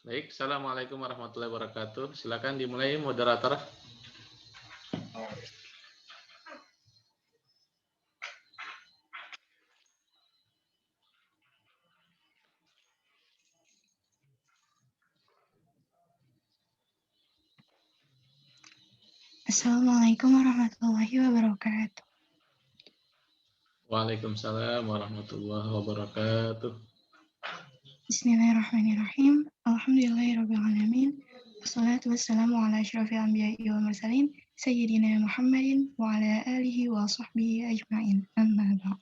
Baik, Assalamualaikum warahmatullahi wabarakatuh. Silakan dimulai moderator. Assalamualaikum warahmatullahi wabarakatuh. Waalaikumsalam warahmatullahi wabarakatuh. Bismillahirrahmanirrahim. Alhamdulillahirrabbilalamin. Wassalatu wassalamu ala asyrafil anbiya'i wal mursalin Sayyidina Muhammadin wa ala alihi wa sahbihi ajma'in. Amma ba'd.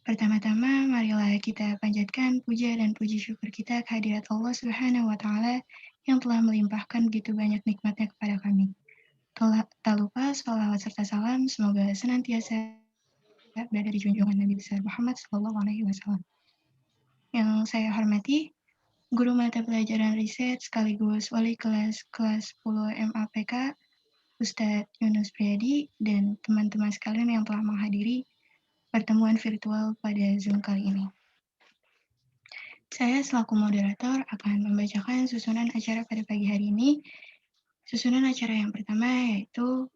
Pertama-tama, marilah kita panjatkan puja dan puji syukur kita kehadirat Allah Subhanahu wa Ta'ala yang telah melimpahkan begitu banyak nikmatnya kepada kami. Tak lupa sholawat serta salam semoga senantiasa berada di junjungan Nabi besar Muhammad SAW. Yang saya hormati, Guru Mata Pelajaran Riset sekaligus Wali Kelas 10 MAPK, Ustadz Yunus Priyadi, dan teman-teman sekalian yang telah menghadiri pertemuan virtual pada Zoom kali ini. Saya selaku moderator akan membacakan susunan acara pada pagi hari ini. Susunan acara yang pertama yaitu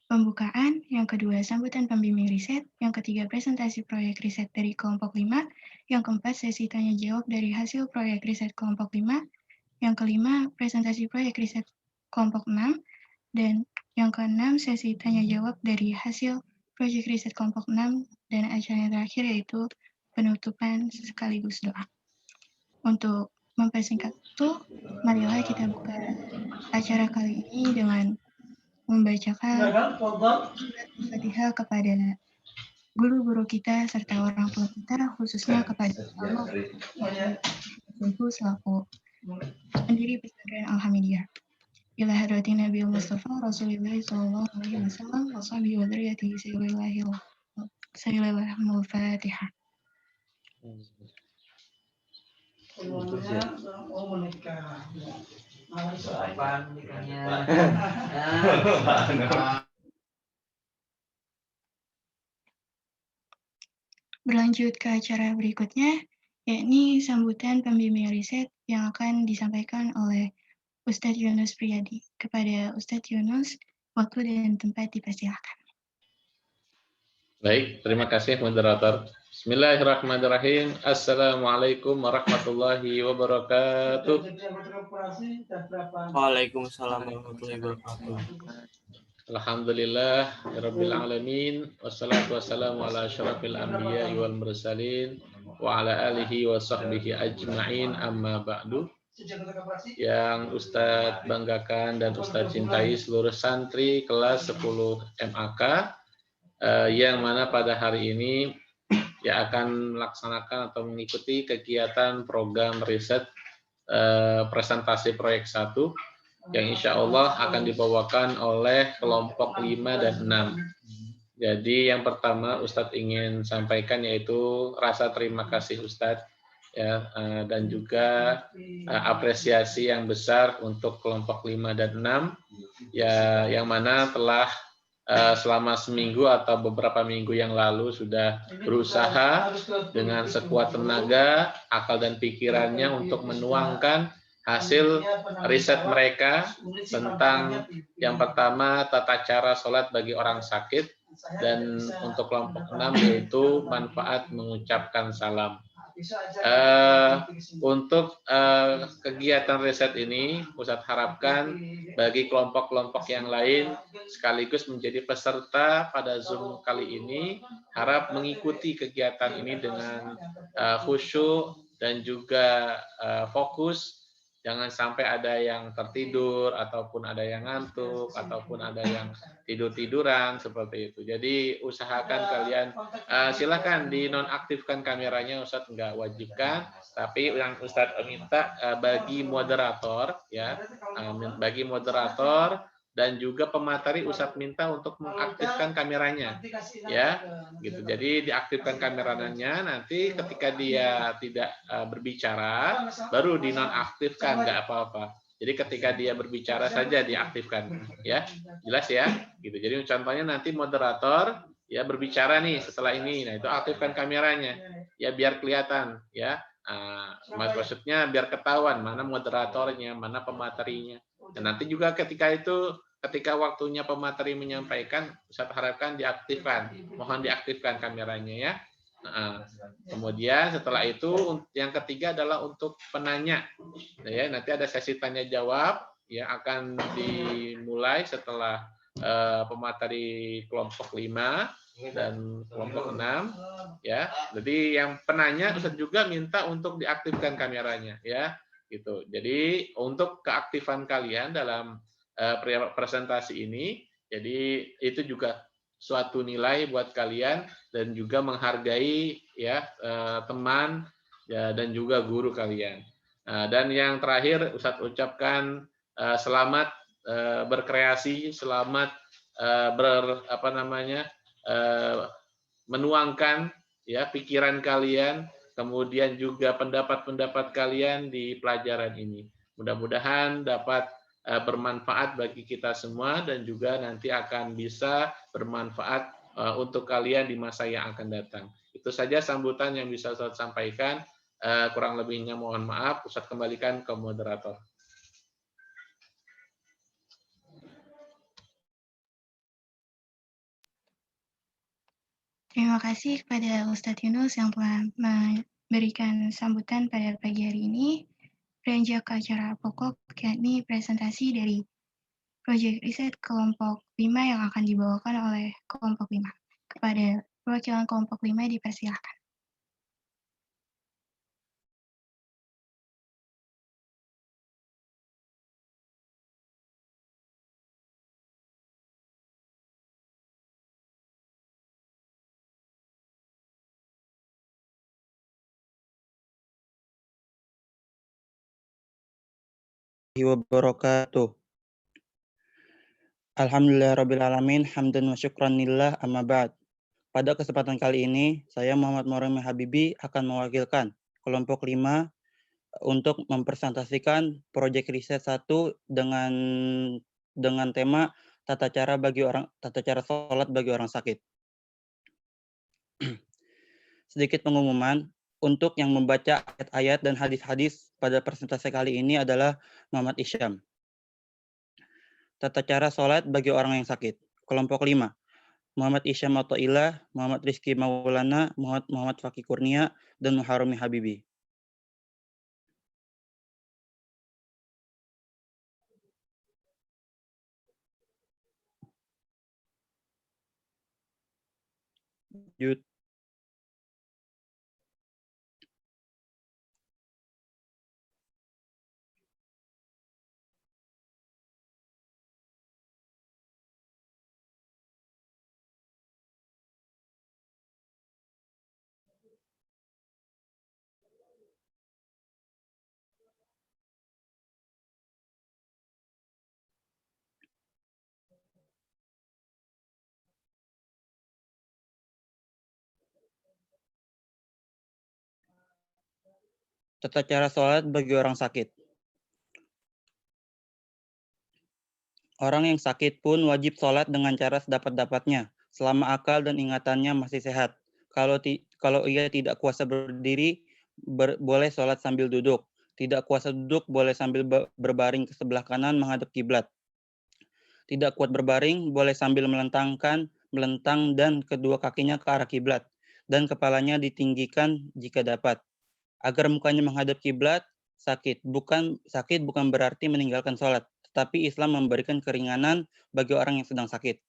pembukaan, yang kedua sambutan pembimbing riset, yang ketiga presentasi proyek riset dari kelompok 5, yang keempat sesi tanya jawab dari hasil proyek riset kelompok 5, yang kelima presentasi proyek riset kelompok 6, dan yang keenam sesi tanya jawab dari hasil proyek riset kelompok 6, dan acara yang terakhir yaitu penutupan sekaligus doa. Untuk mempersingkat itu, marilah kita buka acara kali ini dengan membacakan Al-Fatihah kepada guru-guru kita serta orang tua kita, khususnya kepada Allah selaku pendiri pesantren Al-Hamidiyah. Ila hadratin Nabi Mustafa Rasulullah sallallahu alaihi wasallam wa sahbihi wa dzurriyyatihi sayyidil Fatihah. Berlanjut ke acara berikutnya, yakni sambutan pembimbing riset yang akan disampaikan oleh Ustadz Yunus Priyadi. Kepada Ustadz Yunus, waktu dan tempat dipersilakan. Baik, terima kasih moderator. Bismillahirrahmanirrahim. Assalamualaikum warahmatullahi wabarakatuh. Waalaikumsalam warahmatullahi wabarakatuh. Alhamdulillah rabbil alamin wassalatu wassalamu ala asyrafil anbiya'i wal mursalin wa ala alihi wa sahbihi ajma'in, amma ba'du. Yang Ustadz banggakan dan Ustadz cintai seluruh santri kelas 10 MAK yang mana pada hari ini ya akan melaksanakan atau mengikuti kegiatan program riset presentasi proyek 1 yang insya Allah akan dibawakan oleh kelompok 5 dan 6. Jadi yang pertama Ustadz ingin sampaikan yaitu rasa terima kasih Ustadz ya, dan juga apresiasi yang besar untuk kelompok 5 dan 6 ya, yang mana telah selama seminggu atau beberapa minggu yang lalu sudah berusaha dengan sekuat tenaga, akal dan pikirannya untuk menuangkan hasil riset mereka tentang yang pertama tata cara sholat bagi orang sakit, dan untuk kelompok 6 yaitu manfaat mengucapkan salam. Untuk kegiatan riset ini Ustadz harapkan bagi kelompok-kelompok yang lain sekaligus menjadi peserta pada Zoom kali ini harap mengikuti kegiatan ini dengan khusyuk dan juga fokus. Jangan sampai ada yang tertidur, ataupun ada yang ngantuk, ataupun ada yang tidur-tiduran, seperti itu. Jadi usahakan kalian, silakan dinonaktifkan kameranya, Ustadz nggak wajibkan, tapi yang Ustadz minta bagi moderator, ya, bagi moderator dan juga pemateri Ustadz minta untuk mengaktifkan kameranya, ya, gitu. Jadi diaktifkan kameranya, nanti ketika dia tidak berbicara, baru dinonaktifkan, nggak apa-apa. Jadi ketika dia berbicara saja diaktifkan, ya, jelas ya, gitu. Jadi contohnya nanti moderator ya berbicara nih setelah ini, nah itu aktifkan kameranya, ya biar kelihatan, ya. Maksudnya biar ketahuan mana moderatornya, mana pematerinya. Dan nanti juga ketika waktunya pemateri menyampaikan, saya harapkan diaktifkan, mohon diaktifkan kameranya ya. Kemudian setelah itu yang ketiga adalah untuk penanya, ya nanti ada sesi tanya jawab yang akan dimulai setelah pemateri kelompok 5 dan kelompok 6 ya. Jadi yang penanya Ustaz juga minta untuk diaktifkan kameranya ya, gitu. Jadi untuk keaktifan kalian dalam presentasi ini, jadi itu juga suatu nilai buat kalian dan juga menghargai ya teman ya, dan juga guru kalian. Dan yang terakhir Ustadz ucapkan selamat berkreasi, selamat menuangkan ya pikiran kalian, kemudian juga pendapat-pendapat kalian di pelajaran ini. Mudah-mudahan dapat bermanfaat bagi kita semua dan juga nanti akan bisa bermanfaat untuk kalian di masa yang akan datang. Itu saja sambutan yang bisa saya sampaikan. Kurang lebihnya mohon maaf. Ustaz kembalikan ke moderator. Terima kasih kepada Ustadz Yunus yang telah memberikan sambutan pada pagi hari ini. Beranjak ke acara pokok, yakni presentasi dari proyek riset kelompok 5 yang akan dibawakan oleh kelompok 5. Kepada perwakilan kelompok 5 dipersilakan. Wabarakatuh. Alhamdulillahirrabbilalamin, hamdan wa syukran lillah, amma ba'd. Pada kesempatan kali ini, saya Muhammad Morami Habibi akan mewakilkan kelompok 5 untuk mempresentasikan proyek riset 1 dengan tema tata cara sholat bagi orang sakit. Sedikit pengumuman, untuk yang membaca ayat-ayat dan hadis-hadis pada presentasi kali ini adalah Muhammad Isyam. Tata cara sholat bagi orang yang sakit. Kelompok 5. Muhammad Isyam Athaillah, Muhammad Rizky Maulana, Muhammad Fakih Kurnia, dan Muharrami Habibi. Yud. Tata cara sholat bagi orang sakit. Orang yang sakit pun wajib sholat dengan cara sedapat-dapatnya, selama akal dan ingatannya masih sehat. Kalau ia tidak kuasa berdiri, boleh sholat sambil duduk. Tidak kuasa duduk, boleh sambil berbaring ke sebelah kanan menghadap kiblat. Tidak kuat berbaring, boleh sambil melentang dan kedua kakinya ke arah kiblat, dan kepalanya ditinggikan jika dapat. Agar mukanya menghadap kiblat, sakit bukan berarti meninggalkan sholat, tetapi Islam memberikan keringanan bagi orang yang sedang sakit.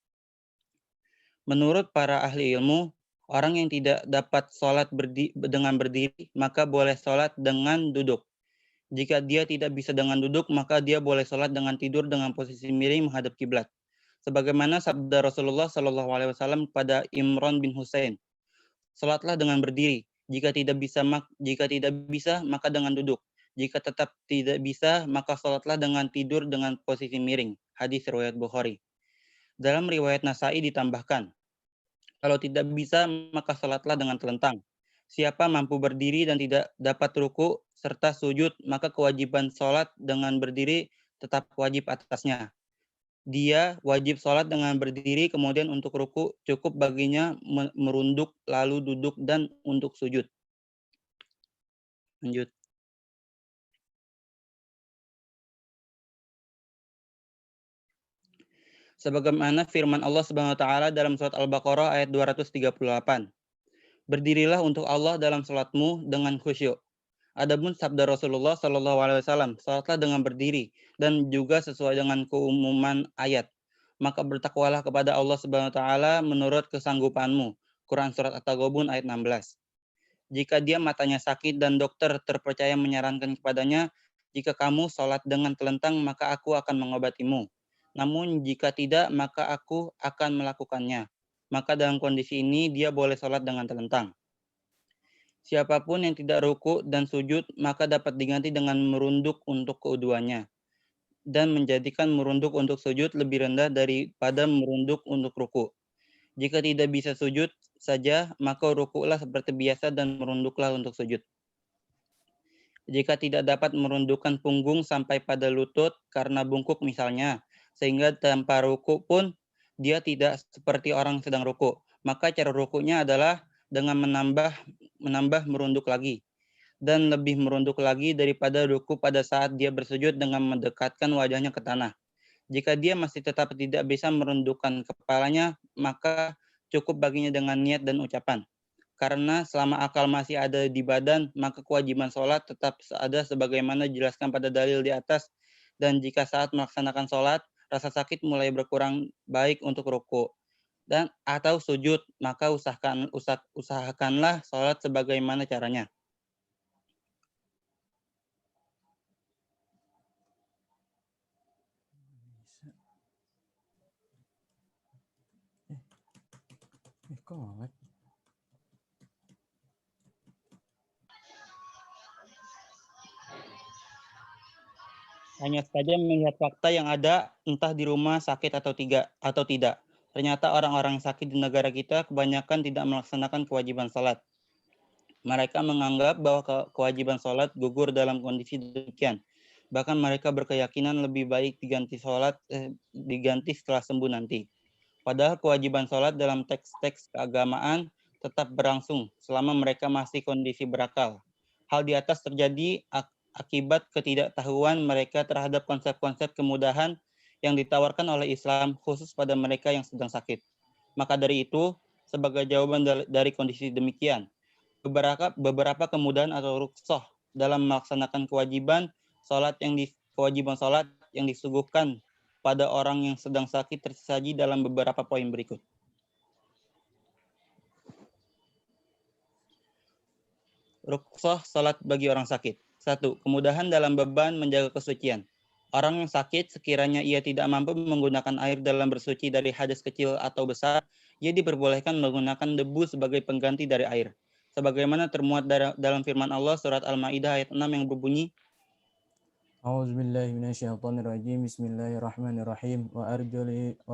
Menurut para ahli ilmu, orang yang tidak dapat sholat dengan berdiri, maka boleh sholat dengan duduk. Jika dia tidak bisa dengan duduk, maka dia boleh sholat dengan tidur dengan posisi miring menghadap kiblat. Sebagaimana sabda Rasulullah SAW kepada Imran bin Husain, sholatlah dengan berdiri. Jika tidak bisa, maka dengan duduk. Jika tetap tidak bisa, maka sholatlah dengan tidur dengan posisi miring. Hadis riwayat Bukhari. Dalam riwayat Nasai ditambahkan, kalau tidak bisa, maka sholatlah dengan telentang. Siapa mampu berdiri dan tidak dapat ruku serta sujud, maka kewajiban sholat dengan berdiri tetap wajib atasnya. Dia wajib sholat dengan berdiri, kemudian untuk ruku cukup baginya merunduk, lalu duduk, dan untuk sujud. Lanjut. Sebagaimana firman Allah Subhanahu wa taala dalam surat Al-Baqarah ayat 238. Berdirilah untuk Allah dalam salatmu dengan khusyuk. Adapun sabda Rasulullah SAW, salatlah dengan berdiri dan juga sesuai dengan keumuman ayat. Maka bertakwalah kepada Allah Subhanahu wa taala menurut kesanggupanmu. Quran surat At-Taghabun ayat 16. Jika dia matanya sakit dan dokter terpercaya menyarankan kepadanya, jika kamu sholat dengan telentang, maka aku akan mengobatimu. Namun jika tidak, maka aku akan melakukannya. Maka dalam kondisi ini, dia boleh sholat dengan telentang. Siapapun yang tidak ruku dan sujud, maka dapat diganti dengan merunduk untuk keduanya. Dan menjadikan merunduk untuk sujud lebih rendah daripada merunduk untuk ruku. Jika tidak bisa sujud saja, maka rukuklah seperti biasa dan merunduklah untuk sujud. Jika tidak dapat merundukkan punggung sampai pada lutut karena bungkuk misalnya, sehingga tanpa ruku pun dia tidak seperti orang sedang ruku, maka cara rukunya adalah dengan menambah merunduk lagi dan lebih merunduk lagi daripada ruku pada saat dia bersujud dengan mendekatkan wajahnya ke tanah. Jika dia masih tetap tidak bisa merundukkan kepalanya, maka cukup baginya dengan niat dan ucapan. Karena selama akal masih ada di badan, maka kewajiban sholat tetap ada sebagaimana dijelaskan pada dalil di atas. Dan jika saat melaksanakan sholat, rasa sakit mulai berkurang baik untuk ruku dan atau sujud, maka usahakanlah sholat sebagaimana caranya. Hanya saja melihat fakta yang ada, entah di rumah sakit atau tidak. Ternyata orang-orang sakit di negara kita kebanyakan tidak melaksanakan kewajiban sholat. Mereka menganggap bahwa kewajiban sholat gugur dalam kondisi demikian. Bahkan mereka berkeyakinan lebih baik diganti setelah sembuh nanti. Padahal kewajiban sholat dalam teks-teks keagamaan tetap berlangsung selama mereka masih kondisi berakal. Hal di atas terjadi akibat ketidaktahuan mereka terhadap konsep-konsep kemudahan yang ditawarkan oleh Islam khusus pada mereka yang sedang sakit. Maka dari itu, sebagai jawaban dari kondisi demikian, beberapa kemudahan atau rukhsah dalam melaksanakan kewajiban sholat yang disuguhkan pada orang yang sedang sakit tersaji dalam beberapa poin berikut. Rukhsah salat bagi orang sakit. 1. Kemudahan dalam beban menjaga kesucian. Orang yang sakit, sekiranya ia tidak mampu menggunakan air dalam bersuci dari hadas kecil atau besar, ia diperbolehkan menggunakan debu sebagai pengganti dari air. Sebagaimana termuat dalam firman Allah surat Al-Maidah ayat 6 yang berbunyi, A'udzubillahi minasyaitonirrajim. Bismillahirrahmanirrahim. Wa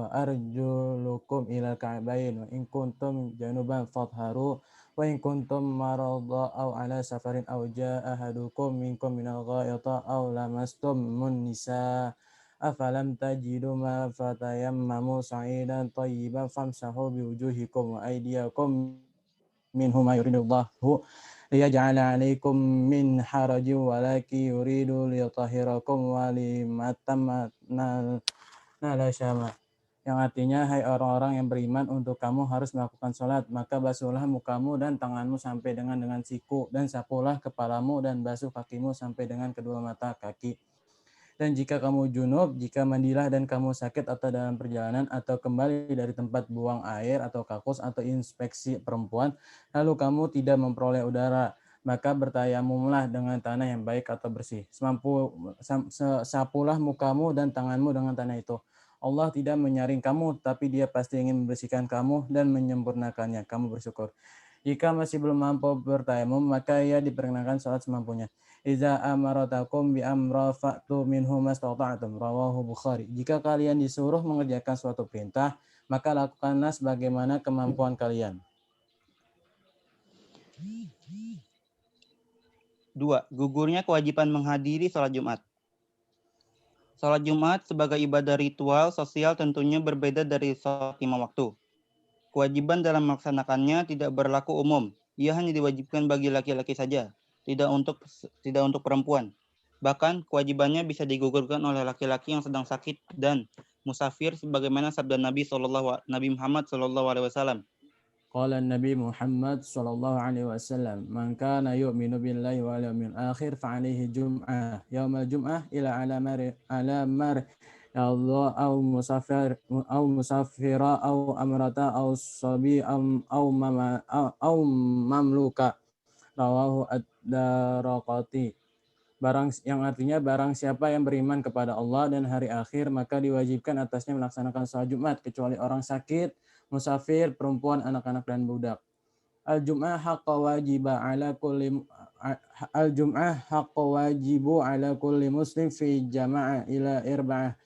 arjulukum ilal ka'bayn wa in kuntum januban fatharu وإن كنتم مرضى أو على سفر أو جاء أحدكم منكم من الغائط أو لمستم النساء أفلم تجدوا ماء فتيمموا صعيدا طيبا فامسحوا بوجوهكم وأيديكم منه ما يريد الله ليجعل عليكم من حرج ولكن يريد ليطهركم وليتم نعمته. Yang artinya, hai orang-orang yang beriman, untuk kamu harus melakukan sholat, maka basuhlah mukamu dan tanganmu sampai dengan siku, dan sapulah kepalamu dan basuh kakimu sampai dengan kedua mata kaki. Dan jika kamu junub, jika mandilah dan kamu sakit atau dalam perjalanan atau kembali dari tempat buang air atau kakus atau inspeksi perempuan, lalu kamu tidak memperoleh udara, maka bertayamumlah dengan tanah yang baik atau bersih. Sapulah mukamu dan tanganmu dengan tanah itu. Allah tidak menyaring kamu, tapi Dia pasti ingin membersihkan kamu dan menyempurnakannya. Kamu bersyukur. Jika masih belum mampu bertayamum, maka ia diperkenakan salat semampunya. Iza amaratakum bi amra fa'tu minhu mastata'tum, rawahu Bukhari. Jika kalian disuruh mengerjakan suatu perintah, maka lakukanlah sebagaimana kemampuan kalian. 2. Gugurnya kewajiban menghadiri sholat Jumat. Sholat Jumat sebagai ibadah ritual sosial tentunya berbeda dari sholat 5 waktu. Kewajiban dalam melaksanakannya tidak berlaku umum. Ia hanya diwajibkan bagi laki-laki saja, tidak untuk perempuan. Bahkan kewajibannya bisa digugurkan oleh laki-laki yang sedang sakit dan musafir, sebagaimana sabda Nabi Muhammad SAW. Qala Nabi Muhammad sallallahu alaihi wasallam, "Man kana yu'minu billahi wal yawmil akhir fa alaihi jum'ah, yaumal jum'ah ila alamar Allah au musafira au amrata au sabi au mamluka." Rawahu ad-Daraqati. Yang artinya, barang siapa yang beriman kepada Allah dan hari akhir, maka diwajibkan atasnya melaksanakan sholat Jumat, kecuali orang sakit, musafir, perempuan, anak-anak, dan budak. Al-Jum'ah haqqa wajibu ala kulli muslim fi jama'ah ila irba'ah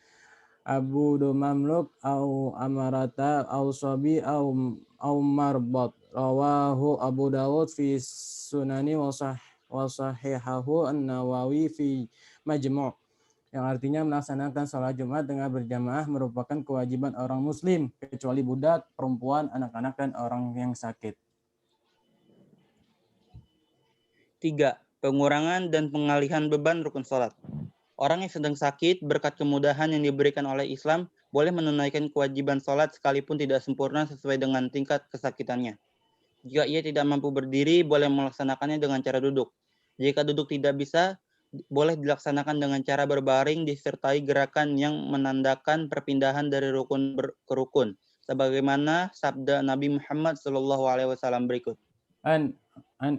abudu mamluk au amarata au sabi au marbat. Rawahu Abu Dawud fi sunani wa sahihahu an-Nawawi fi Majmu'. Yang artinya, melaksanakan sholat Jumat dengan berjamaah merupakan kewajiban orang muslim, kecuali budak, perempuan, anak-anak, dan orang yang sakit. 3. Pengurangan dan pengalihan beban rukun sholat. Orang yang sedang sakit, berkat kemudahan yang diberikan oleh Islam, boleh menunaikan kewajiban sholat sekalipun tidak sempurna sesuai dengan tingkat kesakitannya. Jika ia tidak mampu berdiri, boleh melaksanakannya dengan cara duduk. Jika duduk tidak bisa, boleh dilaksanakan dengan cara berbaring disertai gerakan yang menandakan perpindahan dari rukun ke rukun, sebagaimana sabda Nabi Muhammad SAW berikut. An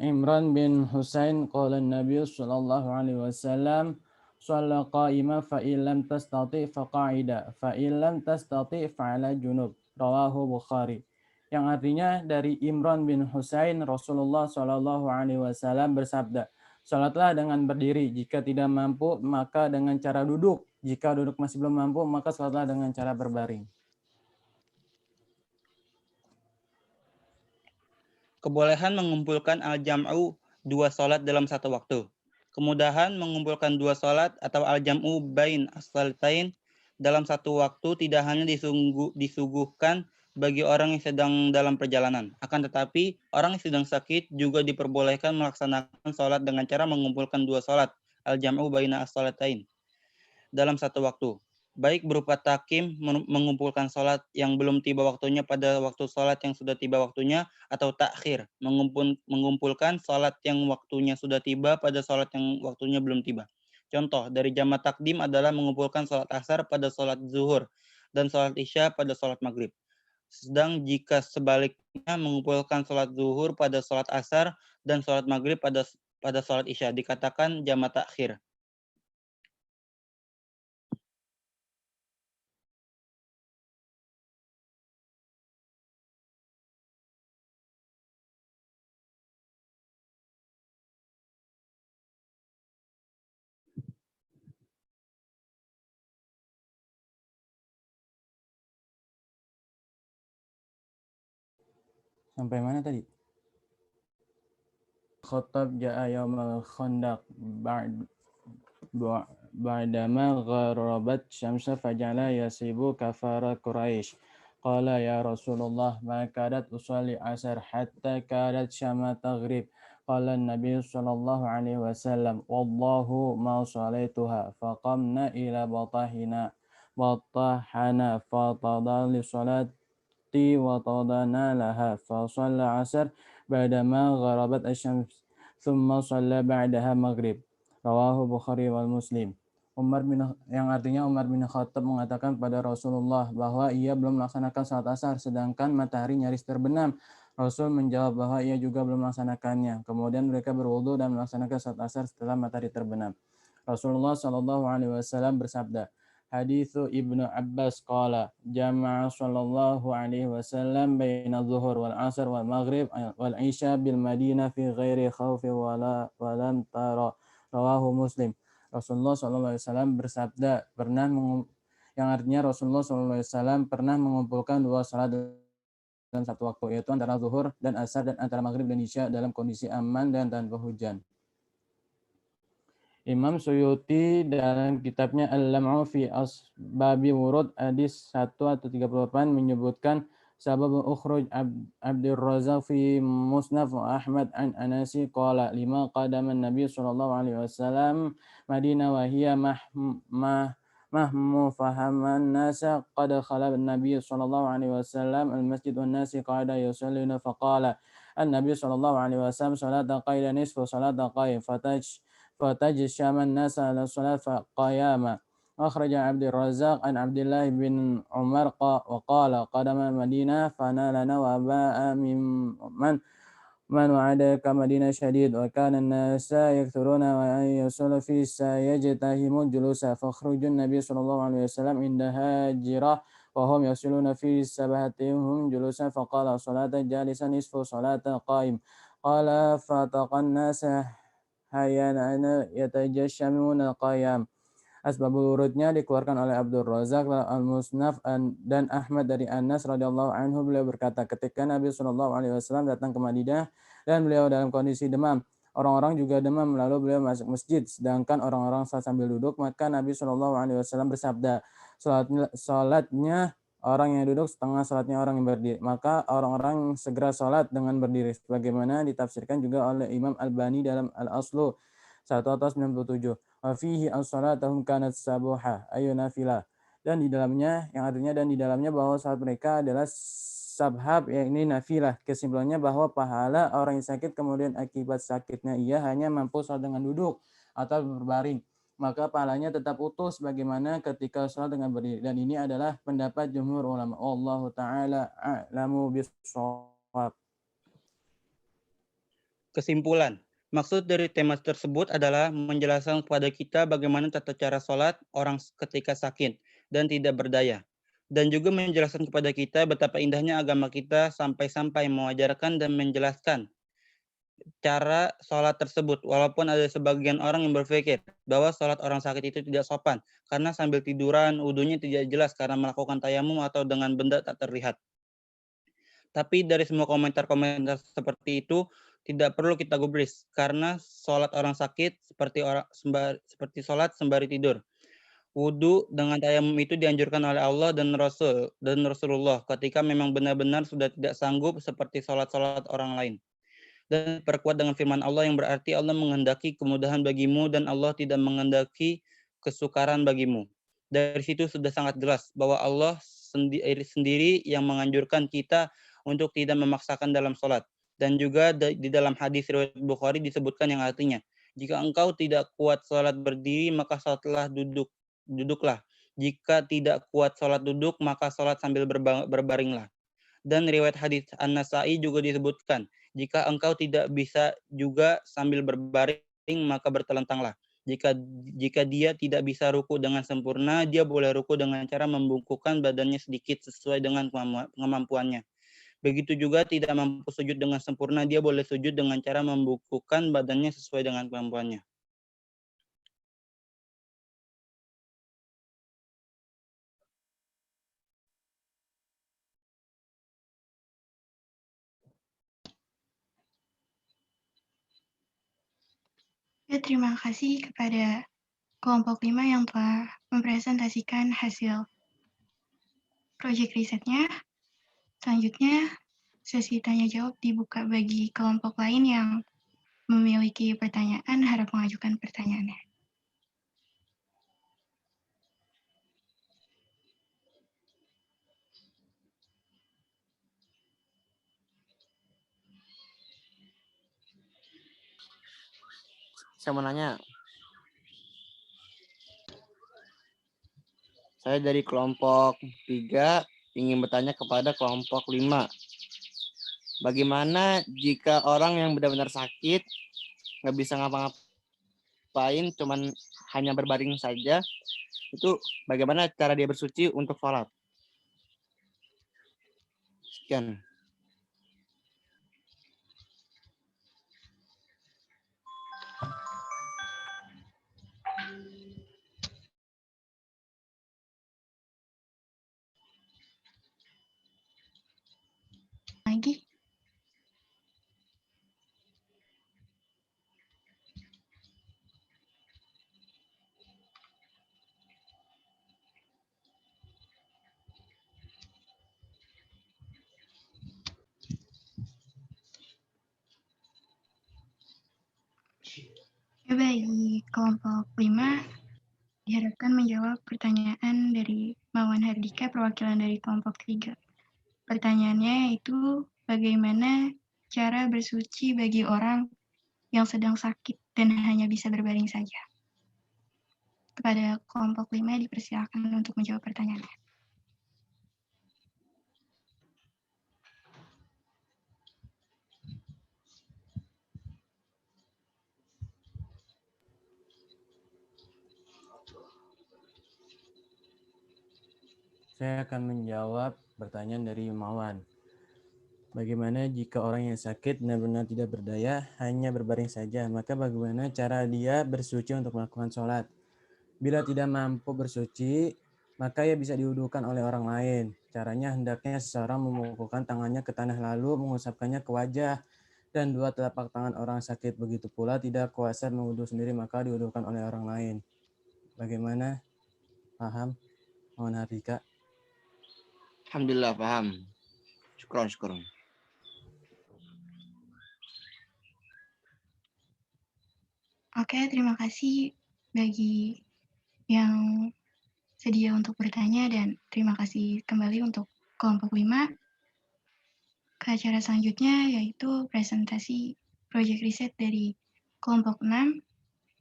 Imran bin Husain qala Nabi sallallahu alaihi wasallam, shalla qa'ima fa illam tastati fa qa'ida fa illam tastati fa ala junub. Rawahu Bukhari. Yang artinya, dari Imran bin Husain, Rasulullah Shallallahu alaihi wasallam bersabda, "Salatlah dengan berdiri, jika tidak mampu maka dengan cara duduk, jika duduk masih belum mampu maka salatlah dengan cara berbaring." Kebolehan mengumpulkan al-jam'u, 2 salat dalam satu waktu. Kemudahan mengumpulkan 2 salat atau al-jam'u bain as-salatain dalam satu waktu tidak hanya disuguhkan bagi orang yang sedang dalam perjalanan. Akan tetapi, orang yang sedang sakit juga diperbolehkan melaksanakan salat dengan cara mengumpulkan 2 salat, al-jam'u baina as-salatain, dalam satu waktu. Baik berupa takim, mengumpulkan salat yang belum tiba waktunya pada waktu salat yang sudah tiba waktunya, atau takhir, mengumpulkan salat yang waktunya sudah tiba pada salat yang waktunya belum tiba. Contoh dari jamak takdim adalah mengumpulkan salat asar pada salat zuhur dan salat isya pada salat maghrib. Sedang jika sebaliknya, mengumpulkan salat zuhur pada salat asar dan salat maghrib pada salat isya, dikatakan jamak takhir. Sampai mana tadi? Khattab ja'a yaumal khandaq ba'dama gharabat syamsa fajala yasibu kafara Quraisy. Qala ya Rasulullah ma kadat usalli asar hatta kadat syama taghrib. Qala Nabi sallallahu alaihi wasallam wallahu ma salaituha faqamna ila batahana fatada li salati wa tadana laha fa shalla asar ba'dama gharabat asyams thumma shalla ba'daha maghrib. Rawahu Bukhari wal Muslim. Yang artinya Umar bin Khattab mengatakan pada Rasulullah bahwa ia belum melaksanakan salat asar sedangkan matahari nyaris terbenam. Rasul menjawab bahwa ia juga belum melaksanakannya. Kemudian mereka berwudu dan melaksanakan salat asar setelah matahari terbenam. Rasulullah Shallallahu alaihi wasallam bersabda, Hadithu Ibnu Abbas qala jama'a sallallahu alaihi wasallam baina zuhur wal asr wal maghrib wal isya bil Madinah fi ghairi khawfi walam tara. Rawahu Muslim. Rasulullah SAW bersabda yang artinya Rasulullah SAW pernah mengumpulkan dua salat dalam satu waktu, yaitu antara zuhur dan asar dan antara maghrib dan isya dalam kondisi aman dan tanpa hujan. Imam Suyuti dalam kitabnya Al-Lam'u fi Asbabi Wurud hadis 1 atau 38 menyebutkan sabab ukhruj Abdur Razzaq fi Musnad Ahmad an Anasi qala lima qadama Nabi sallallahu alaihi wasallam Madinah wa hiya mahmu fahaman nasa qad khala Nabi sallallahu alaihi wasallam al-masjid wan nasi qada yusalluna faqala an-Nabi sallallahu alaihi wasallam salata qaida nisfu salata qaim fatajshama an-nasa ala salat faqayama. أخرج عبد الرزاق عن عبد الله بن عمر وقال قدم المدينة فنالنا وباء من وعدك مدينة شديد وكان الناس يكثرون وأن يصل في سيجتهم الجلوس فخرج النبي صلى الله عليه وسلم عند هاجرة وهم يصلون في سبهتهم جلوسا فقال صلاة جالسا نصف صلاة قائم قال فتقى الناس hayana yatajashamuna qiyam. Asbabul wurudnya dikeluarkan oleh Abdul Razak Al-Musnaf dan Ahmad dari Anas radhiyallahu anhu. Beliau berkata, ketika Nabi SAW datang ke Madinah dan beliau dalam kondisi demam, orang-orang juga demam, lalu beliau masuk masjid sedangkan orang-orang salat sambil duduk, maka Nabi SAW bersabda, salatnya orang yang duduk setengah salatnya orang yang berdiri, maka orang-orang segera salat dengan berdiri, sebagaimana ditafsirkan juga oleh Imam Al-Bani dalam Al-Aslu 197. Fihi as-salatahum kanat sabuha ayu nafilah, dan di dalamnya bahwa salat mereka adalah sabhab, yakni nafilah. Kesimpulannya bahwa pahala orang yang sakit kemudian akibat sakitnya ia hanya mampu salat dengan duduk atau berbaring, maka pahalanya tetap utuh sebagaimana ketika salat dengan berdiri, dan ini adalah pendapat jumhur ulama. Wallahu taala a'lamu bis-shawab. Kesimpulan, maksud dari tema tersebut adalah menjelaskan kepada kita bagaimana tata cara sholat orang ketika sakit dan tidak berdaya. Dan juga menjelaskan kepada kita betapa indahnya agama kita sampai-sampai mengajarkan dan menjelaskan cara sholat tersebut. Walaupun ada sebagian orang yang berpikir bahwa sholat orang sakit itu tidak sopan karena sambil tiduran, wudunya tidak jelas karena melakukan tayamum atau dengan benda tak terlihat. Tapi dari semua komentar-komentar seperti itu tidak perlu kita gubris karena sholat orang sakit seperti sholat sembari tidur. Wudu dengan tayamum itu dianjurkan oleh Allah dan Rasulullah ketika memang benar-benar sudah tidak sanggup seperti sholat-sholat orang lain. Dan perkuat dengan firman Allah yang berarti Allah menghendaki kemudahan bagimu dan Allah tidak menghendaki kesukaran bagimu. Dari situ sudah sangat jelas bahwa Allah sendiri yang menganjurkan kita untuk tidak memaksakan dalam sholat. Dan juga di dalam hadis riwayat Bukhari disebutkan yang artinya, jika engkau tidak kuat sholat berdiri, maka sholatlah duduklah. Jika tidak kuat sholat duduk, maka sholat sambil berbaringlah. Dan riwayat hadis An-Nasai juga disebutkan, jika engkau tidak bisa juga sambil berbaring, maka bertelentanglah. Jika dia tidak bisa ruku dengan sempurna, dia boleh ruku dengan cara membungkukkan badannya sedikit sesuai dengan kemampuannya. Begitu juga tidak mampu sujud dengan sempurna, dia boleh sujud dengan cara membungkukkan badannya sesuai dengan kemampuannya. Terima kasih kepada kelompok 5 yang telah mempresentasikan hasil proyek risetnya. Selanjutnya, sesi tanya jawab dibuka bagi kelompok lain yang memiliki pertanyaan, harap mengajukan pertanyaannya. Saya mau nanya. Saya dari kelompok 3 ingin bertanya kepada kelompok 5. Bagaimana jika orang yang benar-benar sakit, nggak bisa ngapa-ngapain, cuman hanya berbaring saja, itu bagaimana cara dia bersuci untuk sholat? Sekian. Lagi, bagi kelompok 5 diharapkan menjawab pertanyaan dari Mawan Hardika, perwakilan dari kelompok 3. Pertanyaannya yaitu, bagaimana cara bersuci bagi orang yang sedang sakit dan hanya bisa berbaring saja? Kepada kelompok 5 dipersilakan untuk menjawab pertanyaannya. Saya akan menjawab pertanyaan dari Mawan. Bagaimana jika orang yang sakit benar-benar tidak berdaya, hanya berbaring saja, maka bagaimana cara dia bersuci untuk melakukan sholat? Bila tidak mampu bersuci, maka ia bisa diwudukan oleh orang lain. Caranya hendaknya seseorang memukulkan tangannya ke tanah lalu mengusapkannya ke wajah, dan dua telapak tangan orang sakit. Begitu pula tidak kuasa mewudu sendiri, maka diwudukan oleh orang lain. Bagaimana? Paham? Mohon Hardika. Alhamdulillah paham. Syukron. Oke, terima kasih bagi yang sedia untuk bertanya dan terima kasih kembali untuk kelompok 5. Ke acara selanjutnya yaitu presentasi proyek riset dari kelompok 6.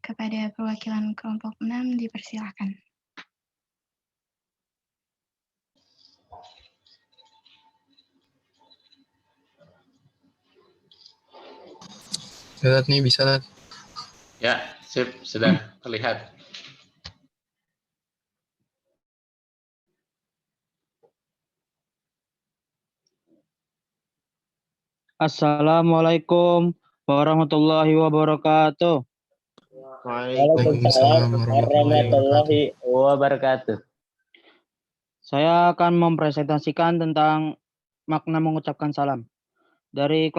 Kepada perwakilan kelompok 6 dipersilakan. Lihat nih, bisa lihat. Ya, sip, sudah terlihat. Assalamualaikum warahmatullahi wabarakatuh. Waalaikumsalam warahmatullahi wabarakatuh. Saya akan mempresentasikan tentang makna mengucapkan salam dari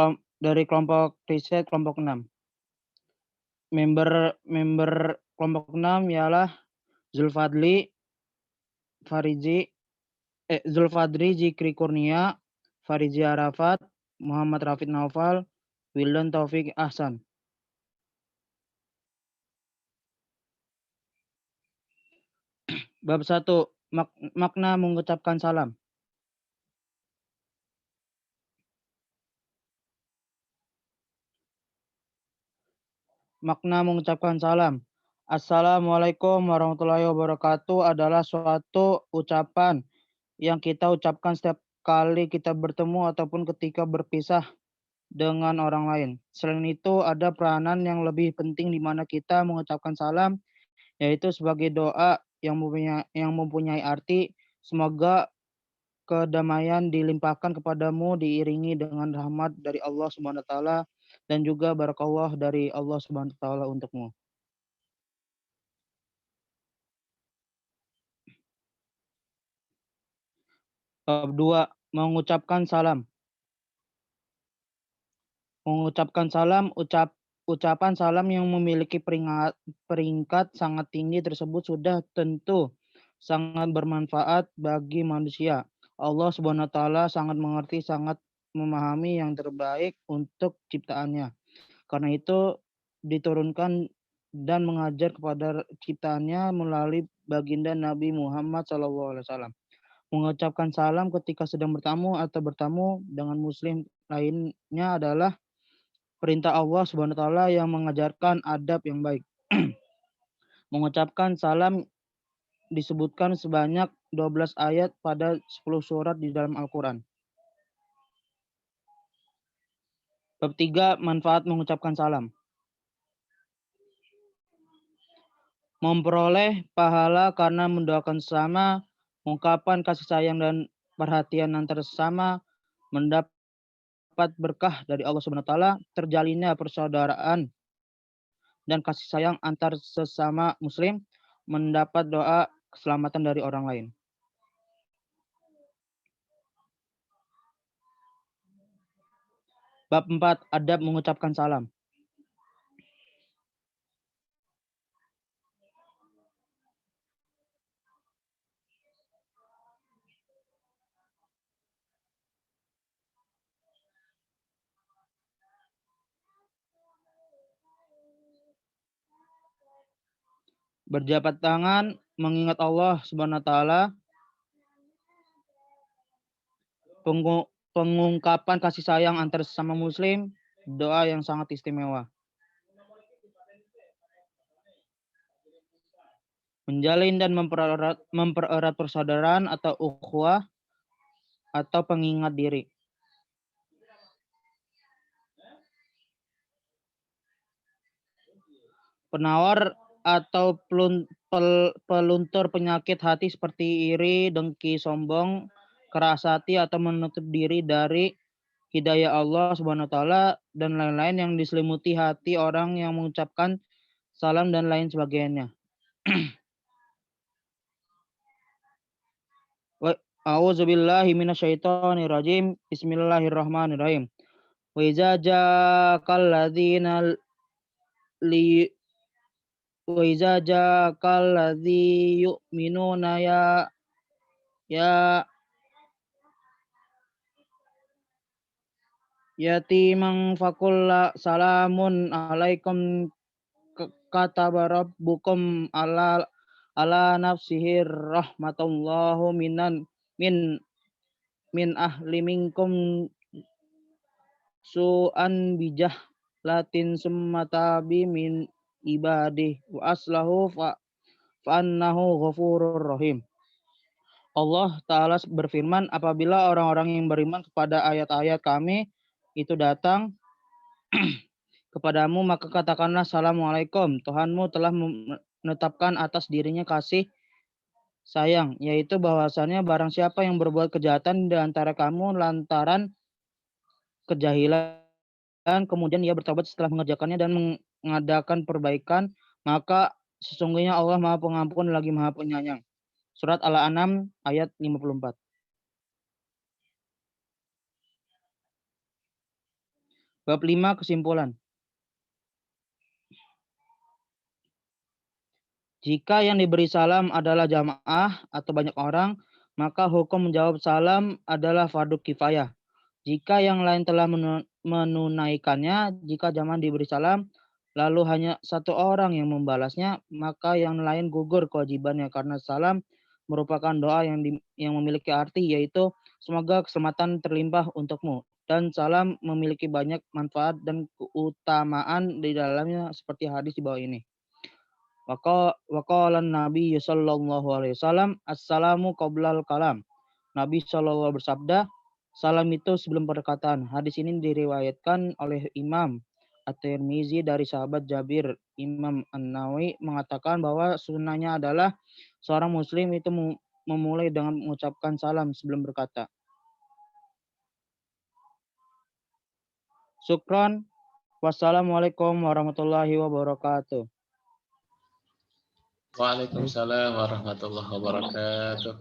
kelompok riset kelompok 6. Member kelompok 6 ialah Zulfadli Zikri Kurnia, Farizi Arafat, Muhammad Rafid Naufal, Wildan Taufik Ahsan. Bab 1. Makna mengucapkan salam. Makna mengucapkan salam. Assalamualaikum warahmatullahi wabarakatuh adalah suatu ucapan yang kita ucapkan setiap kali kita bertemu ataupun ketika berpisah dengan orang lain. Selain itu, ada peranan yang lebih penting di mana kita mengucapkan salam, yaitu sebagai doa yang mempunyai arti, semoga kedamaian dilimpahkan kepadamu diiringi dengan rahmat dari Allah Subhanahu wa taala dan juga barakallah dari Allah Subhanahu wa taala untukmu. Bab 2. Mengucapkan salam. Mengucapkan salam ucapan salam yang memiliki peringkat sangat tinggi tersebut sudah tentu sangat bermanfaat bagi manusia. Allah Subhanahu wa taala sangat mengerti, sangat memahami yang terbaik untuk ciptaannya. Karena itu diturunkan dan mengajar kepada ciptaannya melalui baginda Nabi Muhammad SAW. Mengucapkan salam ketika sedang bertamu atau bertamu dengan muslim lainnya adalah perintah Allah Subhanahu wa taala yang mengajarkan adab yang baik. Mengucapkan salam disebutkan sebanyak 12 ayat pada 10 surat di dalam Al-Qur'an. Bab 3, manfaat mengucapkan salam. Memperoleh pahala karena mendoakan sesama, ungkapan kasih sayang dan perhatian antar sesama, mendapat berkah dari Allah Subhanahu wa taala, terjalinnya persaudaraan dan kasih sayang antar sesama muslim, mendapat doa keselamatan dari orang lain. Bab 4, adab mengucapkan salam. Berjabat tangan mengingat Allah Subhanahu wa taala. Pengungkapan kasih sayang antar sesama muslim, doa yang sangat istimewa. Menjalin dan mempererat persaudaraan atau ukhuwah atau pengingat diri. Penawar atau peluntur penyakit hati seperti iri, dengki, sombong, keras hati atau menutup diri dari hidayah Allah Subhanahu wa taala dan lain-lain yang diselimuti hati orang yang mengucapkan salam dan lain sebagainya. A'udzubillahi minasyaitonirrajim. Bismillahirrahmanirrahim. Wa iza ja'akal ladzina wa iza ja'akal ladzi yu'minuna yatimang fakulla salamun alaikum kataba rabbukum ala nafsihi rahmatullahu min ahli minkum su'an bijah latin summatabi min ibadih wa aslahu fa'annahu ghafurur rahim. Allah Ta'ala berfirman, apabila orang-orang yang beriman kepada ayat-ayat kami itu datang kepadamu, maka katakanlah Assalamualaikum. Tuhanmu telah menetapkan atas dirinya kasih sayang, yaitu bahwasannya barang siapa yang berbuat kejahatan di antara kamu lantaran kejahilan, kemudian ia bertobat setelah mengerjakannya dan mengadakan perbaikan, maka sesungguhnya Allah Maha Pengampun lagi Maha Penyayang. Surat Al-An'am ayat 54. Bab 5, kesimpulan. Jika yang diberi salam adalah jamaah atau banyak orang, maka hukum menjawab salam adalah fardu kifayah. Jika yang lain telah menunaikannya, jika jamaah diberi salam, lalu hanya satu orang yang membalasnya, maka yang lain gugur kewajibannya karena salam merupakan doa yang memiliki arti, yaitu semoga keselamatan terlimpah untukmu. Dan salam memiliki banyak manfaat dan keutamaan di dalamnya seperti hadis di bawah ini. Waqala Nabi sallallahu alaihi wasallam, assalamu qablal kalam. Nabi sallallahu bersabda, salam itu sebelum perkataan. Hadis ini diriwayatkan oleh Imam At-Tirmizi dari sahabat Jabir. Imam An-Nawawi mengatakan bahwa sunnahnya adalah seorang muslim itu memulai dengan mengucapkan salam sebelum berkata. Syukran. Wassalamualaikum warahmatullahi wabarakatuh. Waalaikumsalam warahmatullahi wabarakatuh.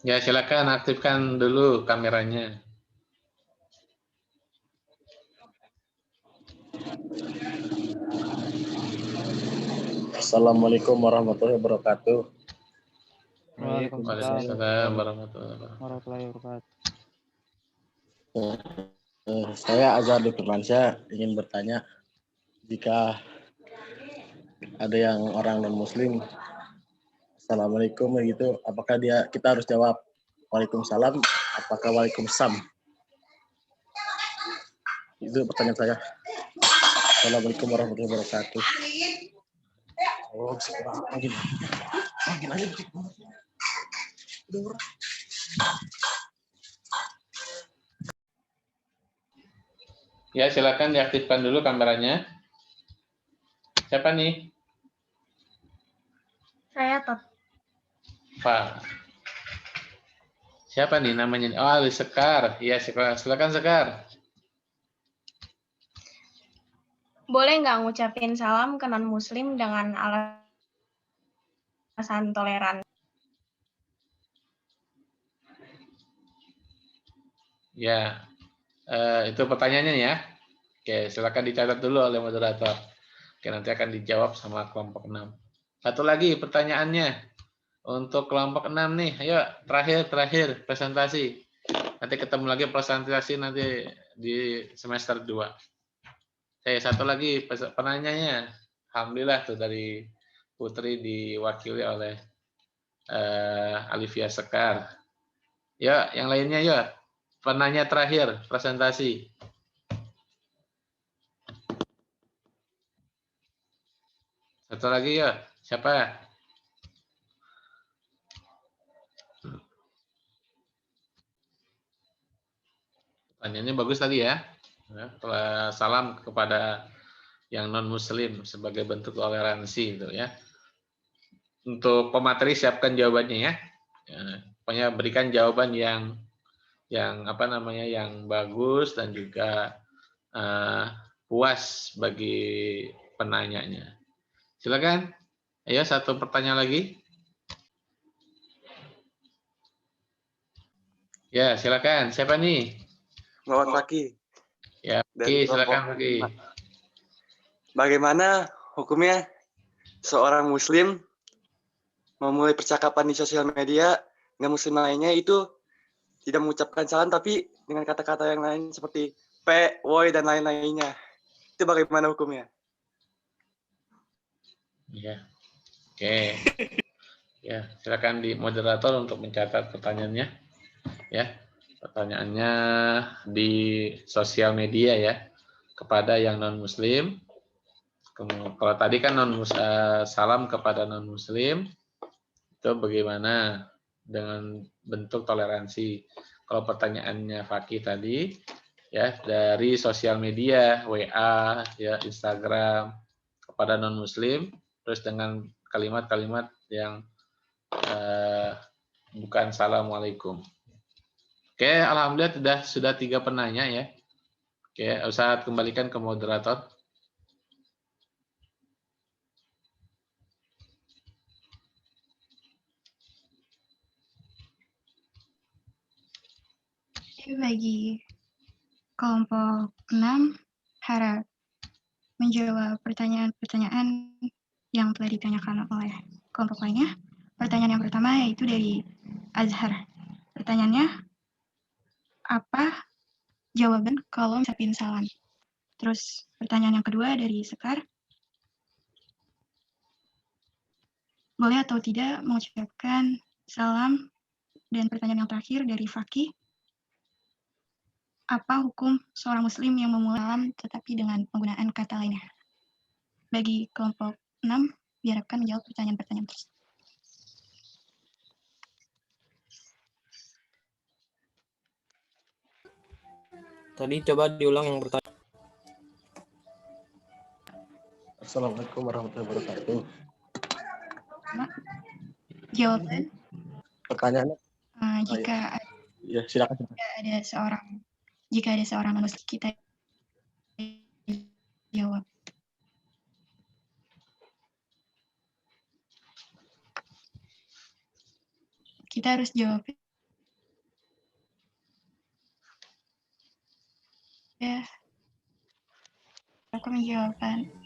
Ya, silakan aktifkan dulu kameranya. Assalamualaikum warahmatullahi wabarakatuh. Waalaikumsalam warahmatullahi warahmatullahi wabarakatuh. Saya Azhar Firmansyah ingin bertanya, jika ada yang orang non-muslim Assalamualaikum begitu, apakah kita harus jawab Waalaikumsalam, apakah Waalaikumsalam? Itu pertanyaan saya. Assalamualaikum warahmatullahi wabarakatuh. Oh, makin aja. Ya, silakan diaktifkan dulu kameranya. Siapa nih? Saya Tot. Pak. Siapa nih namanya? Oh, Ali Sekar. Ya, silakan Sekar. Boleh nggak ngucapin salam ke non-muslim dengan alasan toleran? Ya, itu pertanyaannya ya. Oke, silakan dicatat dulu oleh moderator. Oke, nanti akan dijawab sama kelompok 6. Satu lagi pertanyaannya. Untuk kelompok 6 nih, ayo terakhir presentasi. Nanti ketemu lagi presentasi nanti di semester 2. Satu lagi penanyanya. Alhamdulillah tuh dari Putri diwakili oleh Alivia Sekar. Ya, yang lainnya ya. Penanya terakhir presentasi. Satu lagi ya. Siapa? Pertanyaannya bagus tadi ya. Salam kepada yang non-muslim sebagai bentuk toleransi itu ya. Untuk pemateri siapkan jawabannya ya. Pokoknya berikan jawaban yang bagus dan juga puas bagi penanyanya. Silakan. Ayo satu pertanyaan lagi. Ya, silakan. Siapa nih? Muhammad Fakih. Ya, Fakih, silakan Fakih. Bagaimana hukumnya seorang muslim memulai percakapan di sosial media dengan muslim lainnya itu tidak mengucapkan salam tapi dengan kata-kata yang lain seperti P, woi dan lain-lainnya. Itu bagaimana hukumnya? Ya. Oke. Ya, silakan di moderator untuk mencatat pertanyaannya. Ya. Pertanyaannya di sosial media ya, kepada yang non-muslim. Kalau tadi kan salam kepada non-muslim, itu bagaimana dengan bentuk toleransi. Kalau pertanyaannya Fakih tadi, ya dari sosial media, WA, ya Instagram, kepada non-muslim, terus dengan kalimat-kalimat yang bukan Assalamualaikum. Oke, alhamdulillah sudah 3 penanya ya. Oke, Ustaz kembalikan ke moderator. Bagi kelompok 6 harap menjawab pertanyaan-pertanyaan yang telah ditanyakan oleh kelompok lainnya. Pertanyaan yang pertama yaitu dari Azhar. Pertanyaannya, apa jawaban kalau ngucapin salam? Terus pertanyaan yang kedua dari Sekar, boleh atau tidak mengucapkan salam? Dan pertanyaan yang terakhir dari Fakih, apa hukum seorang muslim yang memulai salam tetapi dengan penggunaan kata lainnya? Bagi kelompok 6, diharapkan menjawab pertanyaan-pertanyaan tersebut. Tadi coba diulang yang pertanyaan. Assalamualaikum warahmatullahi wabarakatuh. Jawaban? Pertanyaannya? Jika Ya, silakan. Jika ada seorang muslim, kita jawab. Kita harus jawab. Ya. kami jawaban.